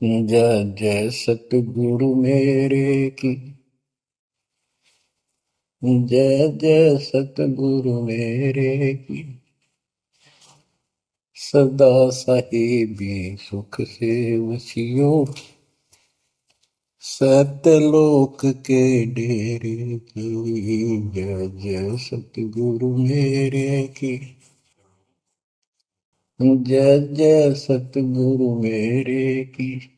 जय जय सतगुरु मेरे की। जय जय सतगुरु मेरे की। सदा साहिबी सुख से वसियो, सतलोक के डेरे की। जय जय सतगुरु मेरे की। जय जय सतगुरु मेरे की।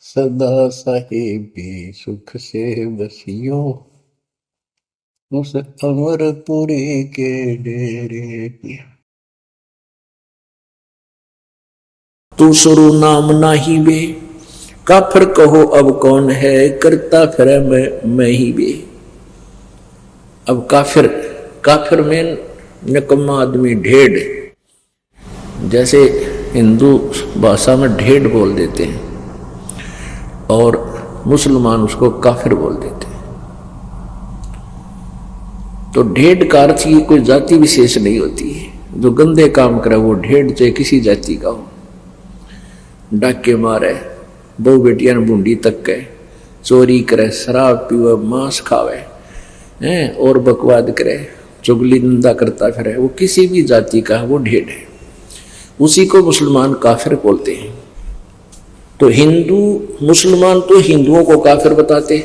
सदा साहिबी सुख से बसियो, उस अमरपुरी के डेरे की। तू सुरु नाम नाही बे, काफिर कहो अब कौन है, करता फिर मैं ही बे। अब काफिर काफिर में निकम्मा आदमी, ढेड। जैसे हिंदू भाषा में ढेड बोल देते हैं और मुसलमान उसको काफिर बोल देते हैं। तो ढेड का अर्थ की कोई जाति विशेष नहीं होती है। जो गंदे काम करे वो ढेड, चाहे किसी जाति का हो। डाके मारे, बहु बेटियां बूंदी तक के, चोरी करे, शराब पीवे, मांस खावे हैं और बकवाद करे, चुगली निंदा करता फिरे, वो किसी भी जाति का वो ढेड है। उसी को मुसलमान काफिर बोलते हैं। तो हिंदू मुसलमान तो हिंदुओं को काफिर बताते।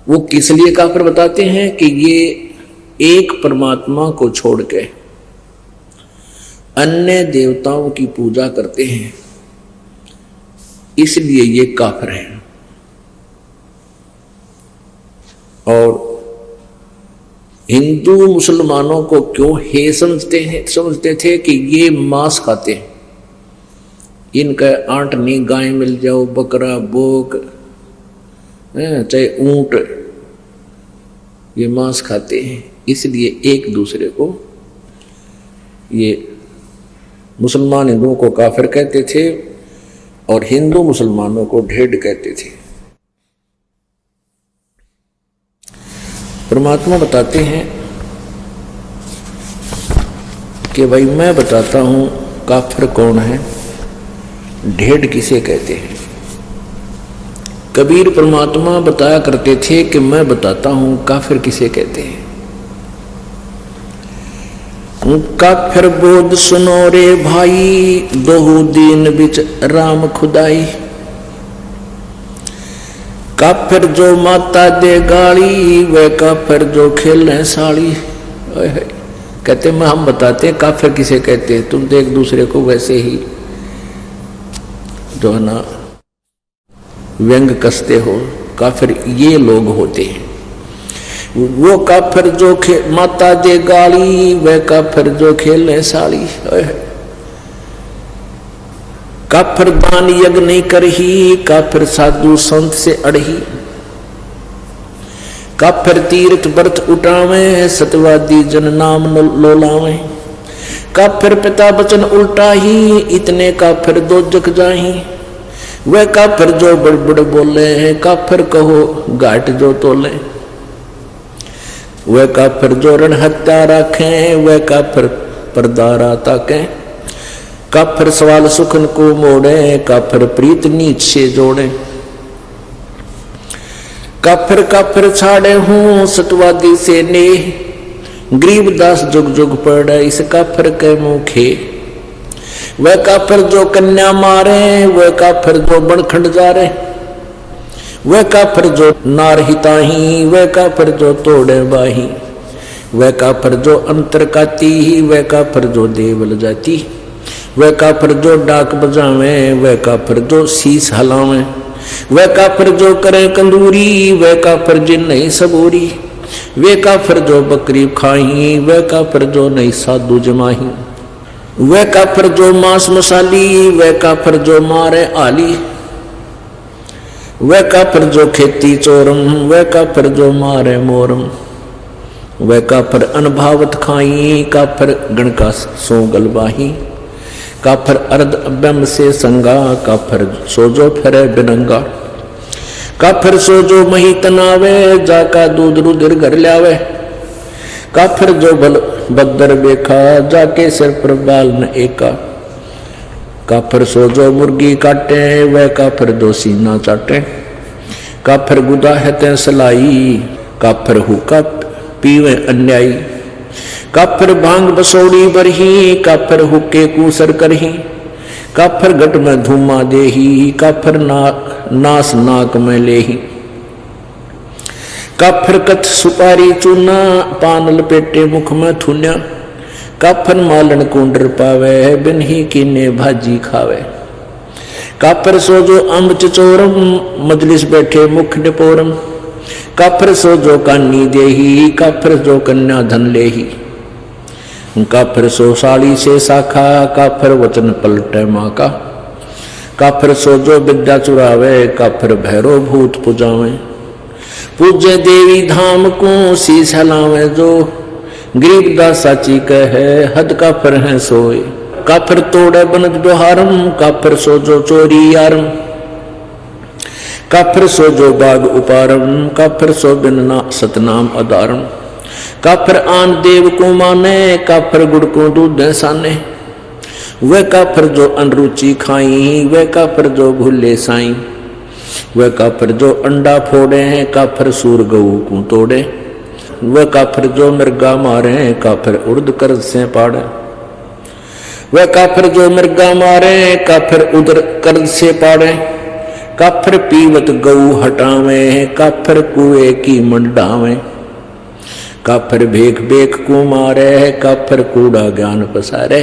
वो किस लिए काफिर बताते हैं कि ये एक परमात्मा को छोड़ के अन्य देवताओं की पूजा करते हैं, इसलिए ये काफिर हैं। और हिंदू मुसलमानों को क्यों हे समझते थे कि ये मांस खाते हैं। इनका आंट नहीं, गाय मिल जाओ, बकरा, बोक, चाहे ऊंट, ये मांस खाते हैं। इसलिए एक दूसरे को ये मुसलमान हिंदुओं को काफिर कहते थे और हिंदू मुसलमानों को ढेड कहते थे। परमात्मा बताते हैं कि भाई मैं बताता हूं काफिर कौन है, ढेड किसे कहते हैं। कबीर परमात्मा बताया करते थे कि मैं बताता हूं काफिर किसे कहते हैं। काफिर बोध सुनो रे भाई, दोहु दीन बिच राम खुदाई। काफिर जो माता दे गाली, वह काफिर जो खेले साड़ी। कहते मैं हम बताते हैं काफिर किसे कहते हैं, तुम तो एक दूसरे को वैसे ही जो है ना व्यंग कसते हो। काफिर ये लोग होते हैं। वो काफिर जो माता दे गाली, वह काफिर जो खेले साड़ी। काफिर दान यज्ञ नहीं करही, काफिर साधु संत से अड़ही। काफिर तीर्थ व्रत उठावे, सतवादी जन नाम लोलावे। काफिर पिता वचन उल्टा ही, इतने काफिर दो जग जाही। वह काफिर जो बड़बड़ बोले हैं, काफिर कहो घाट जो तोले। वह काफिर जो रण हत्या रखें, वह काफिर परदारा ताके। काफिर सवाल सुखन को मोड़े, काफिर प्रीत नीच से जोड़े। काफिर काफिर छाड़े हूं, सतवादी से ने। गरीबदास जुग जुग पड़े, इस काफिर के मुखे। वह काफिर जो कन्या मारे, वह काफिर जो बनखंड जा रहे। वह काफिर जो नार हिताही, वह काफिर जो तोड़े बाही। वह काफिर जो अंतर काती, वह काफिर जो देवल जाती। वह काफिर जो डाक बजावे, वह काफिर जो शीस हलावे। वह काफिर जो करे कंदूरी, वह काफिर जिन नहीं सबूरी। वे काफिर जो बकरी खाही, वह काफिर जो नहीं साधु जमाही। वह काफिर जो मांस मसाली, वह काफिर जो मारे आली। वह काफिर जो खेती चोरम, वह काफिर जो मारे मोरम। वह काफिर अनभावत खाई, काफिर गण का सो गलबाही। काफिर अर्ध अभ्यम से संगा, काफिर सोजो फिरे बिनंगा। काफिर सोजो मही तनावे, जाका दूध रुधिर घर ल्यावे। काफिर जो बल बदर बेखा, जाके सिर पर बाल न एका। काफर सो जो मुर्गी काटे, वह काफर दो सीना चाटे। काफर गुदा है तै सलाई, काफर हुक्का पीवे अन्यायी। काफर भांग बसोड़ी बरही, काफर हुक्के कूसर करही। काफर गट में धूमा देही, काफर नास नाक में लेही। काफर कथ सुपारी चूना, पान लपेटे मुख में थुन्या। काफर मालन कुंडर पावे, बिन ही कीने भाजी खावे। काफर सो जो अम्ब चचोरम, मजलिस बैठे मुख निपोरम। काफर सो जो कानी देही, काफर जो कन्या धन लेही। काफर सो साड़ी से शाखा, काफर वचन पलटे माँ का। काफर सो जो विद्या चुरावे, काफर भैरो भूत पुजावे। पूजे देवी धाम को शीश हलावे जो, गरीबदास साची कहे हद काफर है सोए। काफर तोड़े बनज दोहारम, काफर सो जो चोरी यारम। काफर सो जो बाग उपारम, काफर सो बिन सतनाम अदारम। काफर आन देव को माने, काफर गुड़ को दूध साने। वह काफर जो अनरुचि खाई, वह काफर जो भूले साई। वह काफर जो अंडा फोड़े, काफर सूर गऊ को तोड़े। वह काफर जो मृगा मारे, काफर उर्द कर से पाड़े। वह काफर जो मृगा मारे, काफर उदर कर से पाड़े। काफर पीवत गऊ हटावे, काफर कुएं की मंडावे। काफर भेख भेख को मारे, काफर कूड़ा ज्ञान पसारे।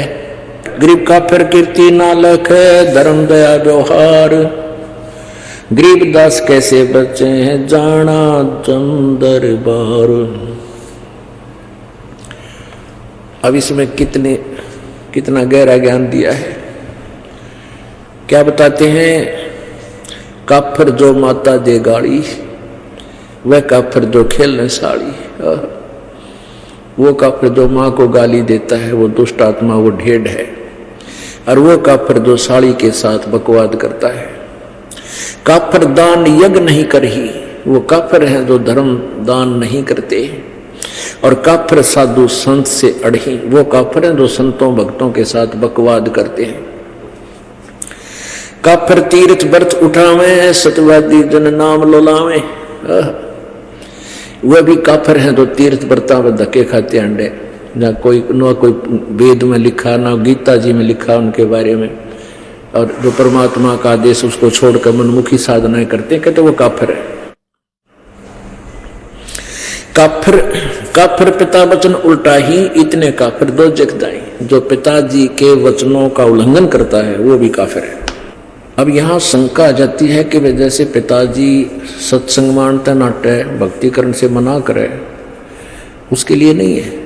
गरीब काफर कीर्ति ना लखे, धर्म दया व्यवहार। गरीबदास कैसे बचे हैं, जाना चंदर बार। अब इसमें कितना गहरा ज्ञान दिया है। क्या बताते हैं, काफर जो माता दे गाड़ी, वह काफर जो खेलने साड़ी। वो काफर जो माँ को गाली देता है, वो दुष्ट आत्मा, वो ढेड है। और वो काफर जो साड़ी के साथ बकवाद करता है। काफर दान यज्ञ नहीं करही, वो काफर है जो धर्म दान नहीं करते। और काफर साधु संत से अड़ही, वो काफर है जो संतों भक्तों के साथ बकवाद करते हैं। काफर तीर्थ व्रत उठावे, सत्यवादी जन नाम लोलावे। वह भी काफर है जो तीर्थ व्रता में धक्के खाते अंडे। ना कोई वेद में लिखा, ना गीता जी में लिखा उनके बारे में। और जो परमात्मा का आदेश उसको छोड़कर मनमुखी साधनाएं करते हैं, कहते वो काफर है। काफर पिता वचन उल्टा ही, इतने काफर दो जगदाई। जो पिताजी के वचनों का उल्लंघन करता है वो भी काफिर है। अब यहाँ शंका आ जाती है कि वे जैसे पिताजी सत्संग मानते नाटे भक्तिकरण से मना करे, उसके लिए नहीं है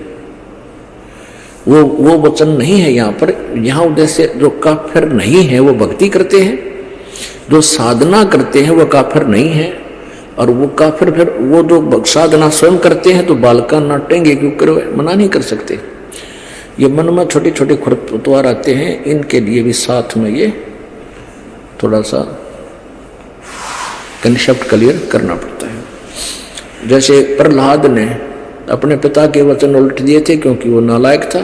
वो वचन नहीं है यहाँ पर। यहाँ उद्देश्य जो काफिर नहीं है वो भक्ति करते हैं, जो साधना करते हैं वो काफिर नहीं है। और वो काफिर फिर वो जो साधना स्वयं करते हैं तो बालका नाटेंगे, क्योंकि मना नहीं कर सकते। ये मन में छोटे छोटे खरपतवार आते हैं, इनके लिए भी साथ में ये थोड़ा सा कंसेप्ट क्लियर करना पड़ता है। जैसे प्रहलाद ने अपने पिता के वचन उल्ट दिए थे, क्योंकि वो नालायक था,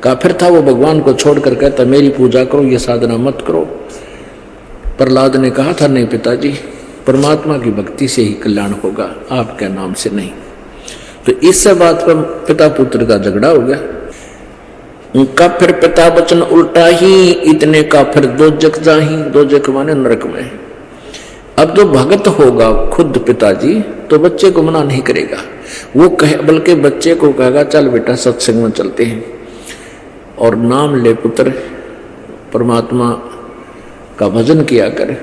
काफिर था। वो भगवान को छोड़कर कहता मेरी पूजा करो, ये साधना मत करो। प्रहलाद ने कहा था नहीं पिताजी, परमात्मा की भक्ति से ही कल्याण होगा, आपके नाम से नहीं। तो इस बात पर पिता पुत्र का झगड़ा हो गया। काफिर पिता वचन उल्टा ही, इतने काफिर दो जग जाही। दो जग माने नरक में। अब जो भगत होगा खुद पिताजी, तो बच्चे को मना नहीं करेगा। वो कहे, बल्कि बच्चे को कहेगा चल बेटा सत्संग में चलते हैं और नाम ले पुत्र, परमात्मा का भजन किया करे।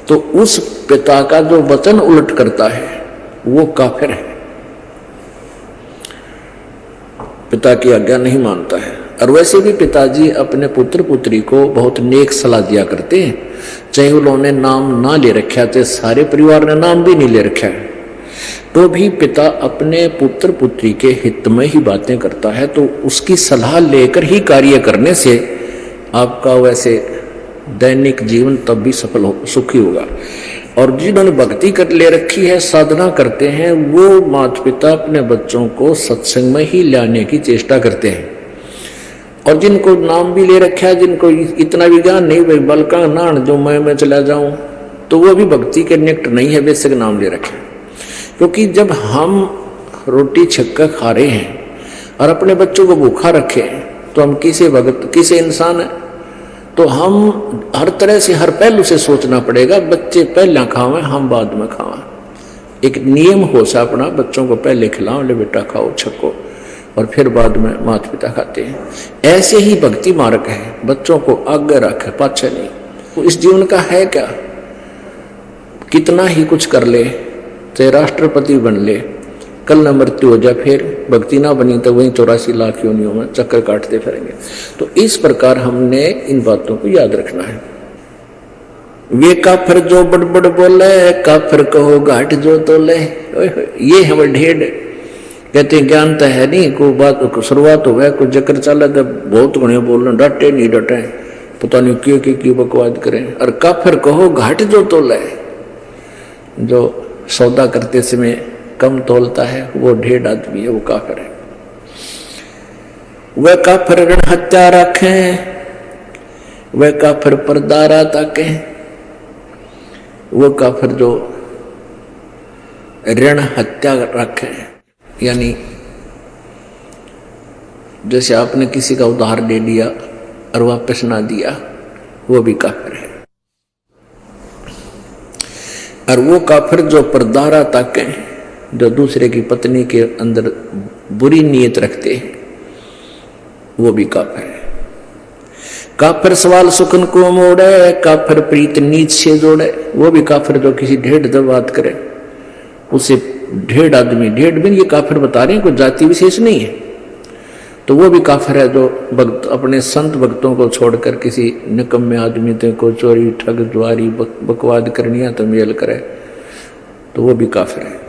तो उस पिता का जो वचन उलट करता है वो काफिर है, पिता की आज्ञा नहीं मानता है। और वैसे भी पिताजी अपने पुत्र पुत्री को बहुत नेक सलाह दिया करते हैं, चाहे उन्होंने नाम ना ले रखा, चाहे सारे परिवार ने नाम भी नहीं ले रखा है, तो भी पिता अपने पुत्र पुत्री के हित में ही बातें करता है। तो उसकी सलाह लेकर ही कार्य करने से आपका वैसे दैनिक जीवन तब भी सफल हो, सुखी होगा। और जिन्होंने भक्ति कर ले रखी है, साधना करते हैं, वो माता पिता अपने बच्चों को सत्संग में ही लाने की चेष्टा करते हैं। और जिनको नाम भी ले रखा है, जिनको इतना भी ज्ञान नहीं भाई बलका नान जो मैं चला जाऊं, तो वो भी भक्ति के निकट नहीं है, बेशक नाम ले रखे। क्योंकि जब हम रोटी छक्का खा रहे हैं और अपने बच्चों को भूखा रखे तो हम किसे भगत किसे इंसान है। तो हम हर तरह से हर पहलू से सोचना पड़ेगा, बच्चे पहले खावें हम बाद में खावें। एक नियम हो सा अपना, बच्चों को पहले खिलाओ, ले बेटा खाओ छको, और फिर बाद में माता पिता खाते हैं। ऐसे ही भक्ति मार्ग है, बच्चों को आगे रखे पाछे नहीं। तो इस जीवन का है क्या, कितना ही कुछ कर ले, चाहे राष्ट्रपति बन ले, कल न मृत्यु हो जाए, फिर भक्ति ना बनी तो वहीं 84 लाख योनियों में चक्कर काटते फिरेंगे। तो इस प्रकार हमने इन बातों को याद रखना है। वे काफिर जो बड़बड़ बोले, काफिर कहो घाट जो तोले। ये हम ढेर कहते हैं ज्ञान तो है नहीं, कोई बात शुरुआत हो गया, कोई जकर चला तो बहुत घने बोलना, डटे नहीं डटे, पता नहीं क्यों बकवाद करें। और काफिर कहो घाट जो तोले, जो सौदा करते समय कम तोलता है वो ढेर आदमी है, वो काफिर है। वह काफिर ऋण हत्या रखें, वह काफिर परदारा ताके, वो काफिर जो ऋण हत्या रखे, यानी जैसे आपने किसी का उधार ले लिया और वापस ना दिया, वो भी काफिर है। और वो काफिर जो परदारा ताके, जो दूसरे की पत्नी के अंदर बुरी नीयत रखते हैं, वो भी काफिर है। काफिर सवाल सुखन को मोड़े, काफिर प्रीत नीच से जोड़े, वो भी काफिर जो किसी ढेड़ दर बात करे, उसे ढेड़ आदमी, ढेड़ भी ये काफिर बता रहे हैं, कोई जाति विशेष नहीं है, तो वो भी काफिर है। जो भक्त अपने संत भक्तों को छोड़कर किसी निकम्मे आदमी को चोरी ठग द्वारी बकवाद करनिया तो मेल करे, तो वो भी काफिर है।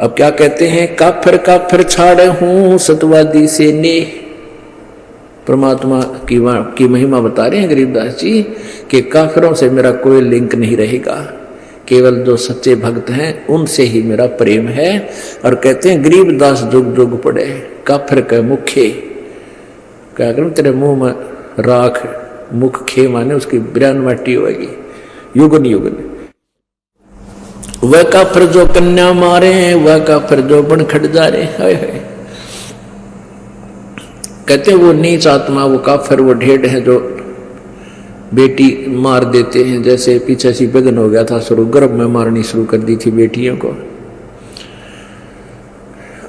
अब क्या कहते हैं, काफिर काफिर छाड़े हूं सतवादी से ने। परमात्मा की महिमा बता रहे हैं गरीबदास जी कि काफिरों से मेरा कोई लिंक नहीं रहेगा, केवल जो सच्चे भक्त हैं उनसे ही मेरा प्रेम है। और कहते हैं गरीबदास जुग जुग पड़े, काफिर के मुखे, क्या करूं तेरे मुंह में राख, मुख खे माने उसकी बिरान माटी होगी युगन युगन। वह काफिर जो कन्या मारे, वह काफिर जो बन खट जा रहे, हाय हाय। कहते वो नीच आत्मा, वो काफिर, वो ढेड़ है जो बेटी मार देते हैं। जैसे पीछे सी विघ्न हो गया था शुरू, गर्भ में मारनी शुरू कर दी थी बेटियों को।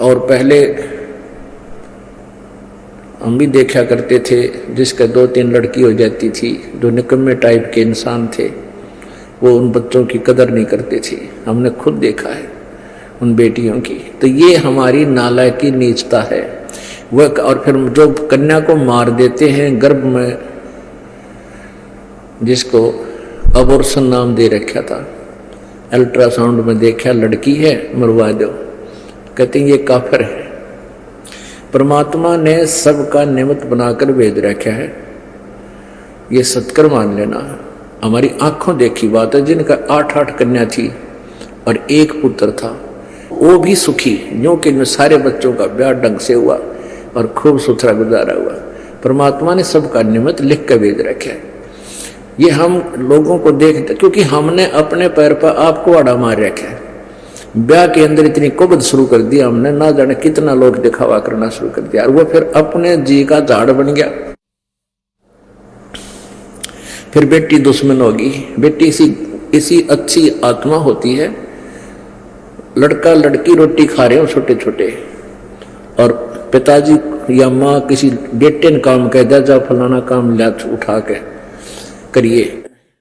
और पहले हम भी देखा करते थे, जिसके 2-3 लड़की हो जाती थी, जो निकम्मे टाइप के इंसान थे, वो उन बच्चों की कदर नहीं करते थे। हमने खुद देखा है उन बेटियों की। तो ये हमारी नालायकी की नीचता है वह। और फिर जो कन्या को मार देते हैं गर्भ में, जिसको अबॉर्शन नाम दे रखा था, अल्ट्रासाउंड में देखा लड़की है मरवा दो, कहते हैं ये काफिर है। परमात्मा ने सबका निमित्त बनाकर भेज रखा है, ये सत्कर मान लेना। हमारी आंखों देखी बात है, जिनका 8-8 कन्या थी और 1 पुत्र था, वो भी सुखी, यूं कि सारे बच्चों का ब्याह ढंग से हुआ और खूब सुथरा गुजारा हुआ। परमात्मा ने सबका निमित्त लिख कर भेज रखा है। ये हम लोगों को देखते, क्योंकि हमने अपने पैर पर आपको आड़ा मार रखा है। ब्याह के अंदर इतनी कुबद शुरू कर दिया हमने, ना जाने कितना लोग दिखावा करना शुरू कर दिया, और वो फिर अपने जी का झाड़ बन गया। फिर बेटी दुश्मन होगी। बेटी इसी अच्छी आत्मा होती है। लड़का लड़की रोटी खा रहे हो छोटे छोटे, और पिताजी या माँ किसी बेटे ने काम कह दिया, जा फलाना काम लिया उठा के करिए,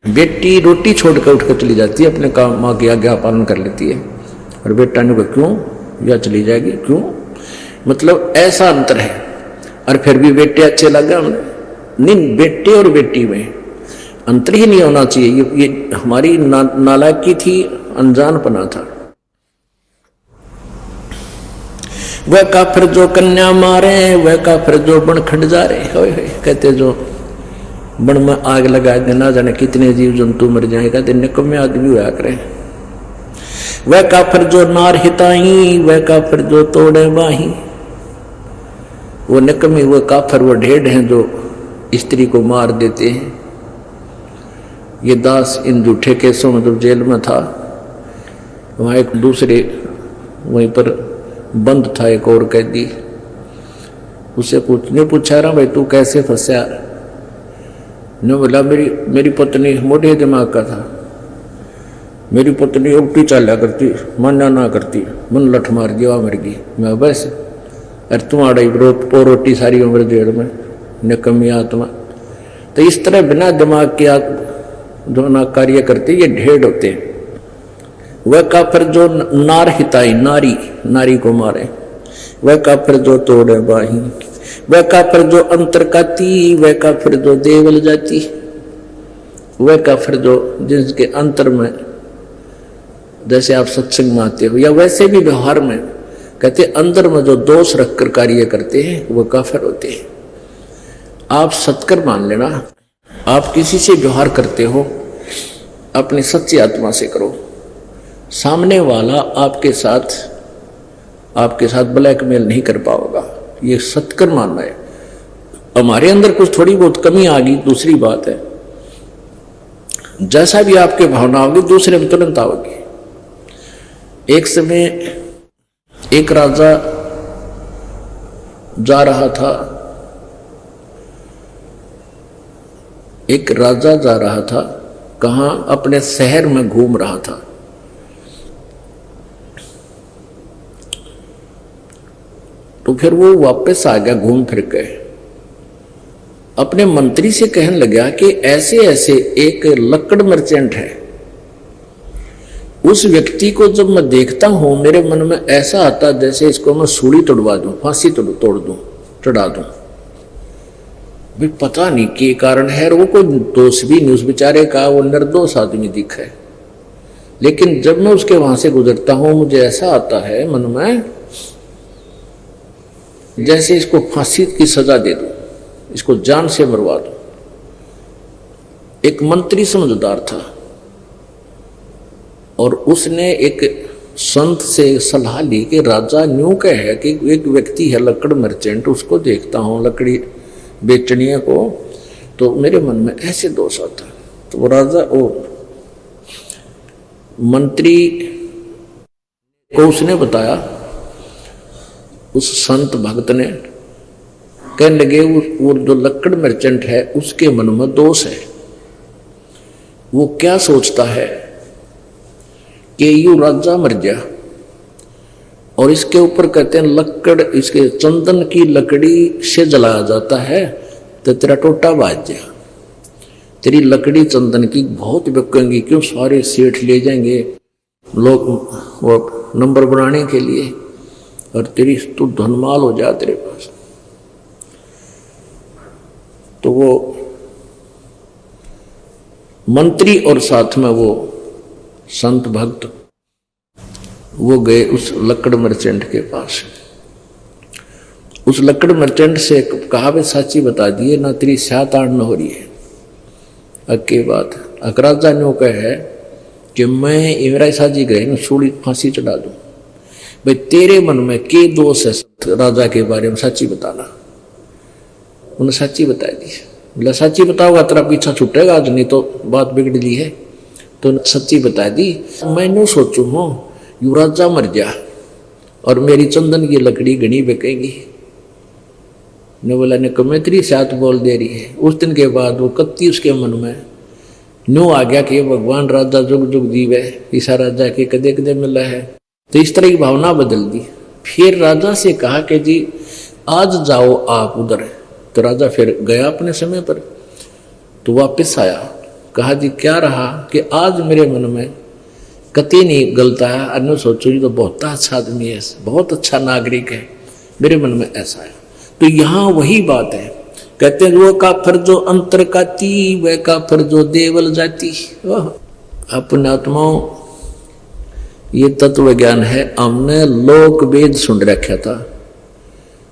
बेटी रोटी छोड़कर उठकर चली जाती है, अपने काम माँ की आज्ञा पालन कर लेती है, और बेटा ने कहा क्यों, या चली जाएगी क्यों। मतलब ऐसा अंतर है। और फिर भी बेटे अच्छे लगे नहीं, बेटे और बेटी में अंतर ही नहीं होना चाहिए। ये हमारी नालायकी थी, अनजानपना था। वह काफिर जो कन्या मारे, वह काफिर जो बन खट जा रहे, कहते जो बन में आग लगा देना, जाने कितने जीव जंतु मर जाए, कहते निकम्मे आदमी हुआ करे। वह काफिर जो नार हिताई, वह काफिर जो तोड़े बाही, वो निकम्मे वो काफर वो ढेड़ हैं जो स्त्री को मार देते हैं। ये दास इन झूठे केसों में जब जेल में था, वहाँ एक दूसरे वहीं पर बंद था एक और कैदी, उससे पूछा रहा भाई तू कैसे फंसा? ने बोला मेरी पत्नी मोटे दिमाग का था, मेरी पत्नी उल्टी चाला करती, माना ना करती, मन लठ मार दिया मर गई। मैं बस अरे तुम्हारा रोटी सारी उम्र जेल में, निकम्मी आत्मा। तो इस तरह बिना दिमाग के जो ना कार्य करते ये ढेड़ होते हैं। वह काफिर जो नार हिताई नारी को मारे, वह काफिर जो तोड़े बाही, वह काफिर जो अंतर काती, वह काफिर जो देवल जाती, वह काफिर जो जिसके अंतर में, जैसे आप सत्संग में आते हो या वैसे भी व्यवहार में कहते अंदर में जो दोष रखकर कार्य करते हैं वह काफिर होते हैं। आप सत्कर मान लेना, आप किसी से व्यवहार करते हो अपनी सच्ची आत्मा से करो, सामने वाला आपके साथ ब्लैकमेल नहीं कर पाओगा, ये सत्कर मानना है। हमारे अंदर कुछ थोड़ी बहुत कमी आ गई दूसरी बात है, जैसा भी आपके भावना होगी दूसरे में तुरंत आओगी। एक समय एक राजा जा रहा था, कहाँ? अपने शहर में घूम रहा था। तो फिर वो वापस आ गया घूम फिर के, अपने मंत्री से कहने लगा कि ऐसे ऐसे एक लकड़ मर्चेंट है, उस व्यक्ति को जब मैं देखता हूं मेरे मन में ऐसा आता जैसे इसको मैं सूली तोड़वा दूं, फांसी तोड़ दूं, चढ़ा दूं। भी पता नहीं के कारण है, वो कोई दोष भी नहीं उस बेचारे का, वो निर्दोष आदमी दिखा है, लेकिन जब मैं उसके वहां से गुजरता हूं मुझे ऐसा आता है मन में जैसे इसको फांसी की सजा दे दूं, इसको जान से मरवा दूं। एक मंत्री समझदार था और उसने एक संत से सलाह ली कि राजा न्यू कह है कि एक व्यक्ति है लकड़ मर्चेंट, उसको देखता हूं लकड़ी बेचनी को, तो मेरे मन में ऐसे दोष आता। तो वो राजा मंत्री को उसने बताया, उस संत भक्त ने कहने लगे वो जो लकड़ मर्चेंट है उसके मन में दोष है। वो क्या सोचता है कि यू राजा मर गया और इसके ऊपर कहते हैं लकड़, इसके चंदन की लकड़ी से जलाया जाता है तो तेरा टोटा बाज गया, तेरी लकड़ी चंदन की बहुत बिकेंगी, क्यों सारे सेठ ले जाएंगे लोग वो नंबर बनाने के लिए, और तेरी तू धनमाल हो जा तेरे पास। तो वो मंत्री और साथ में वो संत भक्त वो गए उस लकड़ मर्चेंट के पास। उस लकड़ मर्चेंट से कहा वे साची बता दिए ना तेरी सात आड़ न हो रही है। अक्की बात अकराजा ने कहा है कि मैं इमराई साजी गए सूड़ी फांसी चढ़ा दूं। भाई तेरे मन में के दोष है राजा के बारे में, सच्ची बताना। उन्हें सच्ची बता दी। बोला सच्ची बताओगा तेरा पीछा छूटेगा आज, नहीं तो बात बिगड़ ली है। तो सच्ची बता दी। मैंने सोचू हूँ यू राजा मर गया और मेरी चंदन की लकड़ी घनी बिकेगी। ने बोला ने कमेत्री साथ बोल दे रही है। उस दिन के बाद वो कत्ती उसके मन में न्यू आ गया कि भगवान राजा जुग जुग जीवे, ईसा राजा के कदे कदे मिला है। तो इस तरह की भावना बदल दी। फिर राजा से कहा कि जी आज जाओ आप उधर। तो राजा फिर गया अपने समय पर। तो वापस आया, कहा जी क्या रहा कि आज मेरे मन में कति नहीं गलता है, अन्य सोचो ये तो बहुत अच्छा आदमी है, बहुत अच्छा नागरिक है, मेरे मन में ऐसा है। तो यहाँ वही बात है, कहते हैं वो काफिर जो अंतर काती, वह काफिर जो देवल जाती। अपने आत्माओं ये तत्व ज्ञान है। हमने लोक वेद सुन रखा था,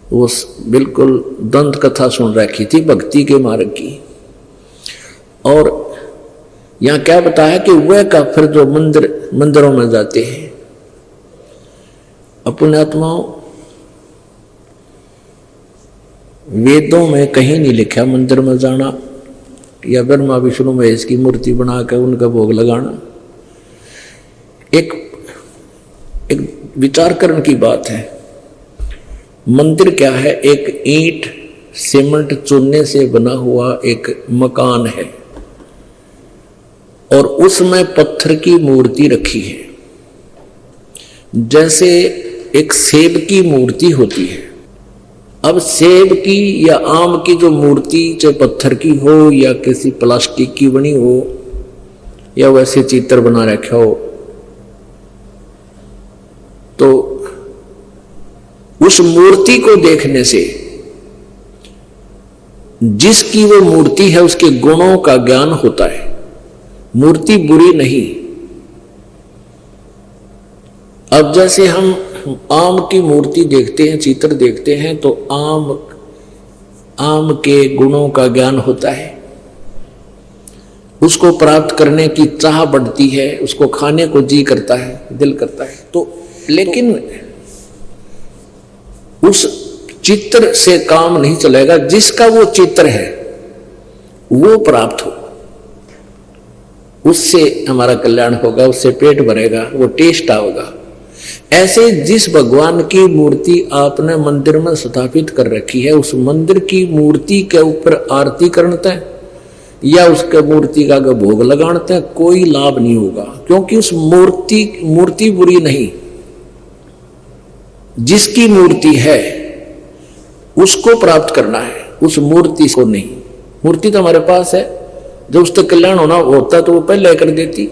वो बिल्कुल दंत कथा सुन रखी थी भक्ति के मार्ग की। और यहाँ क्या बताया कि वह काफिर जो मंदिरों में जाते हैं। अपने आत्माओं वेदों में कहीं नहीं लिखा मंदिर में जाना या ब्रह्मा विष्णु महेश की मूर्ति बना कर उनका भोग लगाना। एक विचार करने की बात है। मंदिर क्या है? एक ईंट सीमेंट चूने से बना हुआ एक मकान है और उसमें पत्थर की मूर्ति रखी है। जैसे एक सेब की मूर्ति होती है। अब सेब की या आम की जो मूर्ति चाहे पत्थर की हो या किसी प्लास्टिक की बनी हो या वैसे चित्र बना रखा हो, तो उस मूर्ति को देखने से जिसकी वो मूर्ति है उसके गुणों का ज्ञान होता है। मूर्ति बुरी नहीं। अब जैसे हम आम की मूर्ति देखते हैं, चित्र देखते हैं, तो आम के गुणों का ज्ञान होता है। उसको प्राप्त करने की चाह बढ़ती है, उसको खाने को जी करता है, दिल करता है। तो लेकिन उस चित्र से काम नहीं चलेगा। जिसका वो चित्र है वो प्राप्त हो, उससे हमारा कल्याण होगा, उससे पेट भरेगा, वो टेस्ट आओगा। ऐसे जिस भगवान की मूर्ति आपने मंदिर में स्थापित कर रखी है, उस मंदिर की मूर्ति के ऊपर आरती करते हैं या उसके मूर्ति का भोग लगाते हैं, कोई लाभ नहीं होगा। क्योंकि उस मूर्ति बुरी नहीं। जिसकी मूर्ति है उसको प्राप्त करना है, उस मूर्ति को नहीं। मूर्ति तो हमारे पास है, जब उसका कल्याण होना होता तो वो पहले कर देती।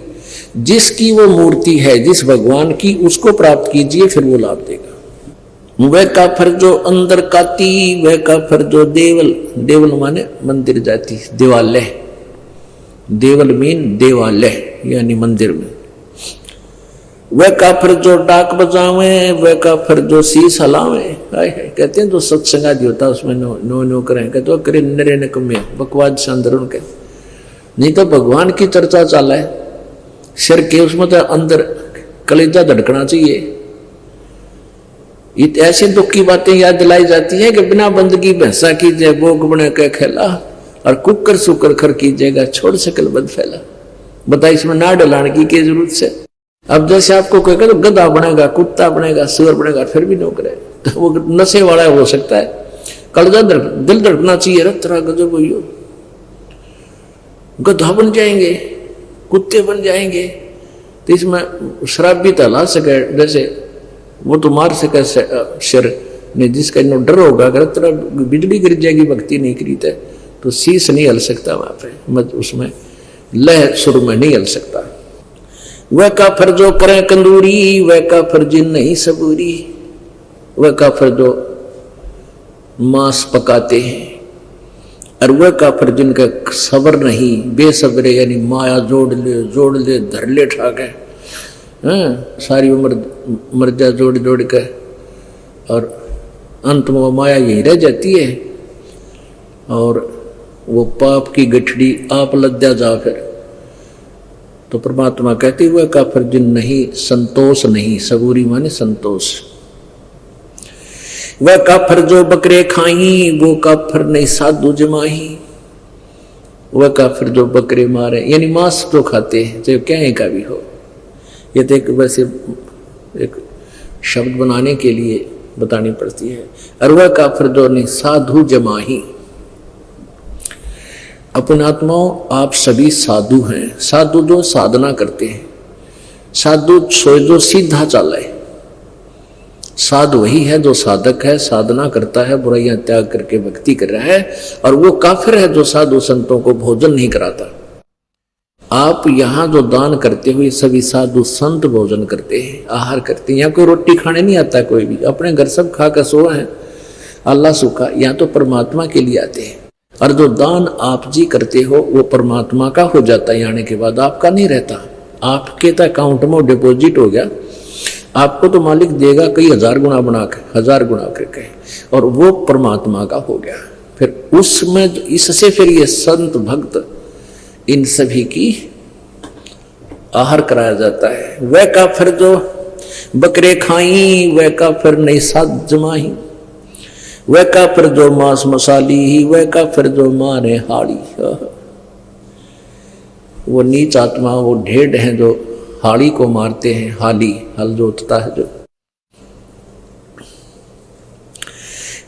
जिसकी वो मूर्ति है, जिस भगवान की, उसको प्राप्त कीजिए, फिर वो लाभ देगा। वह काफर जो अंदर काती, वह काफर जो देवल, देवल माने मंदिर जाती, देवालय, देवल मीन देवालय यानी मंदिर में। वह काफर जो डाक बजावे, वह काफर जो शीश हलावे। कहते हैं तो सत्संगादि होता उसमें नो करें, कहते तो करे नरे न कमे बकवाद से अंदर उनके। नहीं तो भगवान की चर्चा चाला है सिर के, उसमें तो अंदर कलेजा धड़कना चाहिए। ऐसे दुख की बातें याद दिलाई जाती हैं कि बिना बंदगी भैंसा कीजिए, भोग बने के खेला, और कुकर सुकर खर कीजिएगा, छोड़ सकल बद फैला। बताइए इसमें ना डलाने की जरूरत से। अब जैसे आपको कहेगा तो गधा बनेगा, कुत्ता बनेगा, सुअर बनेगा, फिर भी नौकर है, तो वो नशे वाला हो सकता है। कलेजा दिल धड़कना चाहिए, रत्रा गजब हो, गधा बन जाएंगे, कुत्ते बन जाएंगे। तो इसमें शराब भी तो ला सके, जैसे वो तो मार सके सिर ने, जिसका इतना डर होगा अगर तरह बिजली गिर जाएगी, भक्ति नहीं करी तो शीश नहीं हल सकता वहां पे, मत उसमें लह सुर में नहीं हल सकता। वह काफर जो करे कंदूरी, वह काफर जिन नहीं सबूरी। वह काफर जो मांस पकाते हैं, और वह काफर जिनका सबर नहीं, बेसब्रे यानी माया जोड़ ले धर ले ठाके, सारी उम्र मर्जा जोड़ के, और अंत में माया यही रह जाती है और वो पाप की गठड़ी आप लद्या जा। फिर तो परमात्मा कहते हुए काफिर जिन नहीं संतोष नहीं, सबूरी माने संतोष। वह काफिर जो बकरे खाई, वो काफिर नहीं साधु जमाही। वह काफिर जो बकरे मारे यानी मांस जो खाते हैं, चाहे क्या का भी हो। ये तो एक वैसे एक शब्द बनाने के लिए बतानी पड़ती है। और वह काफिर जो नहीं साधु जमाही। अपने आत्माओं, आप सभी साधु हैं। साधु जो साधना करते हैं, साधु जो सीधा चाला है। साधु वही है जो साधक है, साधना करता है, बुराइयां त्याग करके भक्ति कर रहा है। और वो काफिर है जो साधु संतों को भोजन नहीं कराता। आप यहाँ जो दान करते हुए सभी साधु संत भोजन करते हैं, आहार करते हैं। यहाँ कोई रोटी खाने नहीं आता, कोई भी अपने घर सब खा कर सो है, अल्लाह सुखा। यहाँ तो परमात्मा के लिए आते हैं। और जो दान आप जी करते हो वो परमात्मा का हो जाता है, आने के बाद आपका नहीं रहता। आपके तो अकाउंट में डिपॉजिट हो गया, आपको तो मालिक देगा कई हजार गुना बना के, हजार गुना करके, और वो परमात्मा का हो गया। फिर उसमें इससे फिर ये संत भक्त इन सभी की आहार कराया जाता है। वह काफिर जो बकरे खाई, वह काफिर नहीं साध जमाही। वह काफिर जो मांस मसाली, वह काफिर जो मारे हाड़ी। वो नीच आत्मा, वो ढेड हैं जो हाड़ी को मारते हैं। हाली हल जोतता है जो।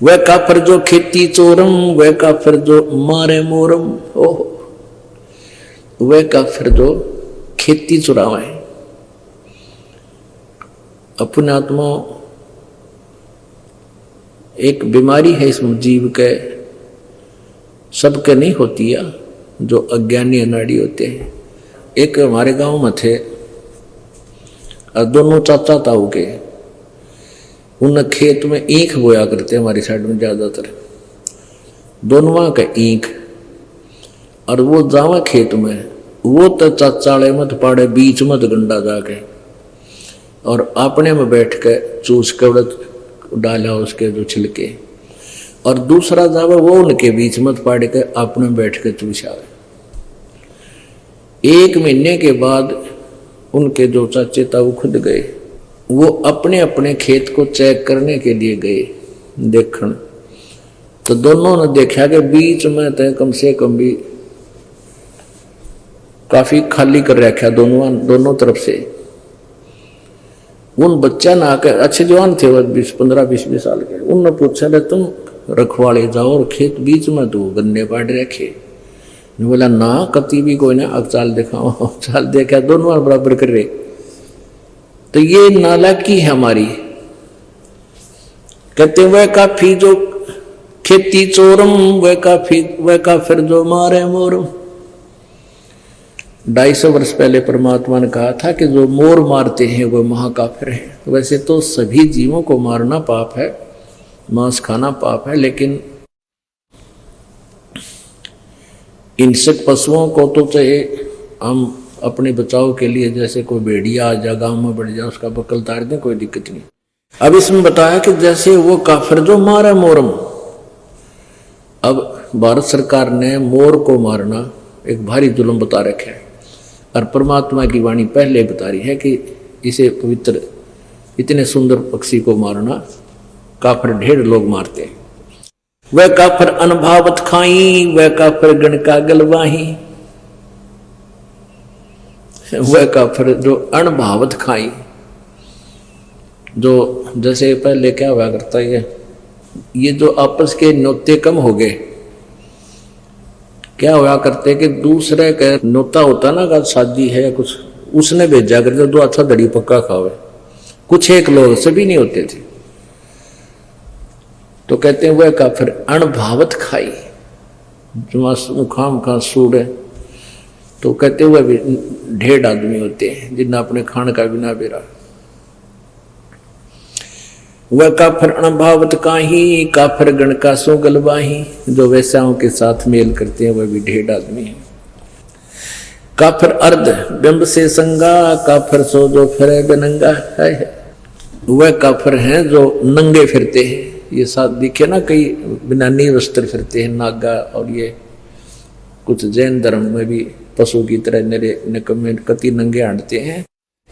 वह काफिर जो खेती चोरम, वह काफिर जो मारे मोरम। ओह, वह काफिर जो खेती चुरावे। अपने आत्मा एक बीमारी है इस जीव के, सबके नहीं होती है, जो अज्ञानी अनाड़ी होते हैं। एक हमारे गांव में थे और दोनों चाचा ताऊ के, उन खेत में ईख बोया करते हमारी साइड में ज्यादातर, दोनों का ईख। और वो जावा खेत में, वो तो चाचाले मत पाड़े बीच मत गंडा जाके, और अपने में बैठ के चूस के डाला उसके जो छिलके, और दूसरा जावा वो उनके बीच मत पाड़ के अपने बैठ के चूसा। 1 महीने के बाद उनके जो चाचे था वो खुद गए, वो अपने अपने खेत को चेक करने के लिए गए देखने। तो दोनों ने देखा कि बीच में तो कम से कम भी काफी खाली कर रखा दोनों तरफ से। उन बच्चा ना आकर, अच्छे जवान थे वो 15-20 साल के, उनने पूछा ले तुम रखवाले जाओ और खेत बीच में तो गन्ने पाड़ रखे। बोला ना कति भी कोई ना, अब चाल दिखाओ। चाल देखा दोनों बराबर कर रहे। तो ये नालायकी है हमारी। कहते वह काफी जो खेती चोरम, वह काफिर जो मारे मोरम। 250 वर्ष पहले परमात्मा ने कहा था कि जो मोर मारते हैं वो महाकाफिर हैं। वैसे तो सभी जीवों को मारना पाप है, मांस खाना पाप है, लेकिन हिंसक पशुओं को तो चाहे हम अपने बचाव के लिए, जैसे कोई भेड़िया आ जा गांव में बढ़ जाए उसका बकल तार दें, कोई दिक्कत नहीं। अब इसमें बताया कि जैसे वो काफिर जो मारे मोरम। अब भारत सरकार ने मोर को मारना एक भारी जुल्म बता रखा है, और परमात्मा की वाणी पहले बता रही है कि इसे पवित्र, इतने सुंदर पक्षी को मारना काफिर ढेर लोग मारते हैं। वह काफिर अनभावत खाई, वह काफिर गण का गलवाही। वह काफिर जो अनभावत खाई, जो जैसे पहले क्या हुआ करता है, ये जो आपस के न्योते कम हो गए। क्या हुआ करते कि दूसरे का न्योता होता ना का शादी है या कुछ, उसने भेजा करते दो अच्छा दड़ी पक्का खावे। कुछ एक लोग, सभी नहीं होते थे। तो कहते हैं वह काफिर अनभावत खाई, जो खाम खा सूड़ है। तो कहते हुए भी ढेर आदमी होते हैं जिन्हें अपने खान का बिना बेरा। वह काफिर अनभावत काही, काफिर गण का सो गलवाही। जो वैसाओं के साथ मेल करते हैं वह भी ढेर आदमी है। काफिर अर्ध बिंब से संगा, काफिर सो जो फिरे बेनंगा है। वह काफिर हैं जो नंगे फिरते हैं। ये साथ दिखे ना, कई बिना नी वस्त्र फिरते हैं नागा, और ये कुछ जैन धर्म में भी पशु की तरह नरे निकम्मे कति नंगे हांटते हैं।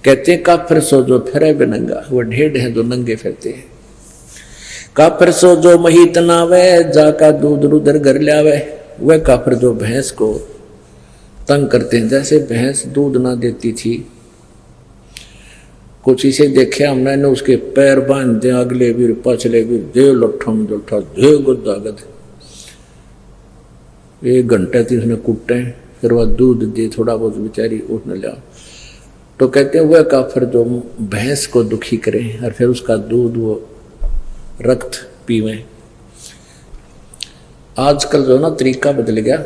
कहते हैं काफिर सो जो फिरे बेनंगा, वह ढेड है जो नंगे फिरते हैं। काफिर सो जो मही तनावे, जाका दूध रुदर घर लावे। वह काफिर जो भैंस को तंग करते हैं, जैसे भैंस दूध ना देती थी, कुछ इसे देखे हमने ने, उसके पैर बांध दे अगले भी पछले भी, दे लठम जठा दे गुदागद। 1 घंटे थी उसने कुटे, फिर वह दूध दे थोड़ा बहुत बेचारी उठ न लिया। तो कहते हैं वह काफिर जो भैंस को दुखी करे और फिर उसका दूध वो रक्त पीवे। आजकल जो ना तरीका बदल गया,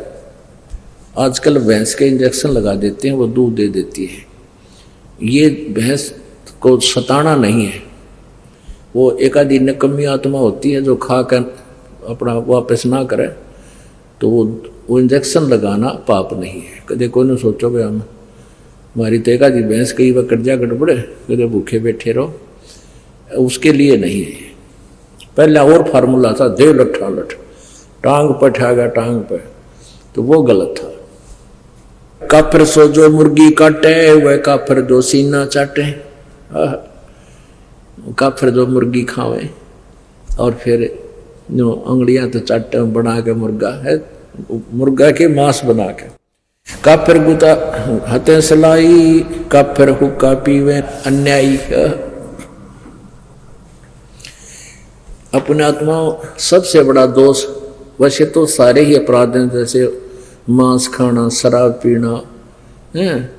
आजकल भैंस के इंजेक्शन लगा देते हैं, वो दूध दे देती है। ये भैंस को सताना नहीं है, वो एक आधी निकम्मी आत्मा होती है जो खा कर अपना वापस ना करे, तो वो इंजेक्शन लगाना पाप नहीं है। कदे कोई ने सोचो भाई हम हमारी तो एक आधी भैंस कई बार कट जा गड़बड़े, कदे भूखे बैठे रहो, उसके लिए नहीं है। पहला और फार्मूला था दे लठा लठ, टांग पर ठागा टांग पर, तो वो गलत था। काफिर सो जो मुर्गी काटे, वह काफिर जो सीना चाटे। काफिर जो मुर्गी खावे और फिर जो अंगड़ियां तो चाट बना के मुर्गा है, मुर्गा के मांस बना के। काफिर गुता हते सलाई, काफिर हुक्का पीवे अन्यायी। अपने आत्मा सबसे बड़ा दोष, वैसे तो सारे ही अपराध हैं, जैसे मांस खाना, शराब पीना है,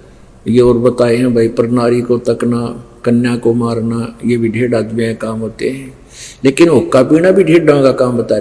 ये और बताए हैं भाई, पर नारी को तकना, कन्या को मारना, ये भी ढेर आदमी काम होते हैं। लेकिन हुक्का पीना भी ढेर का काम बता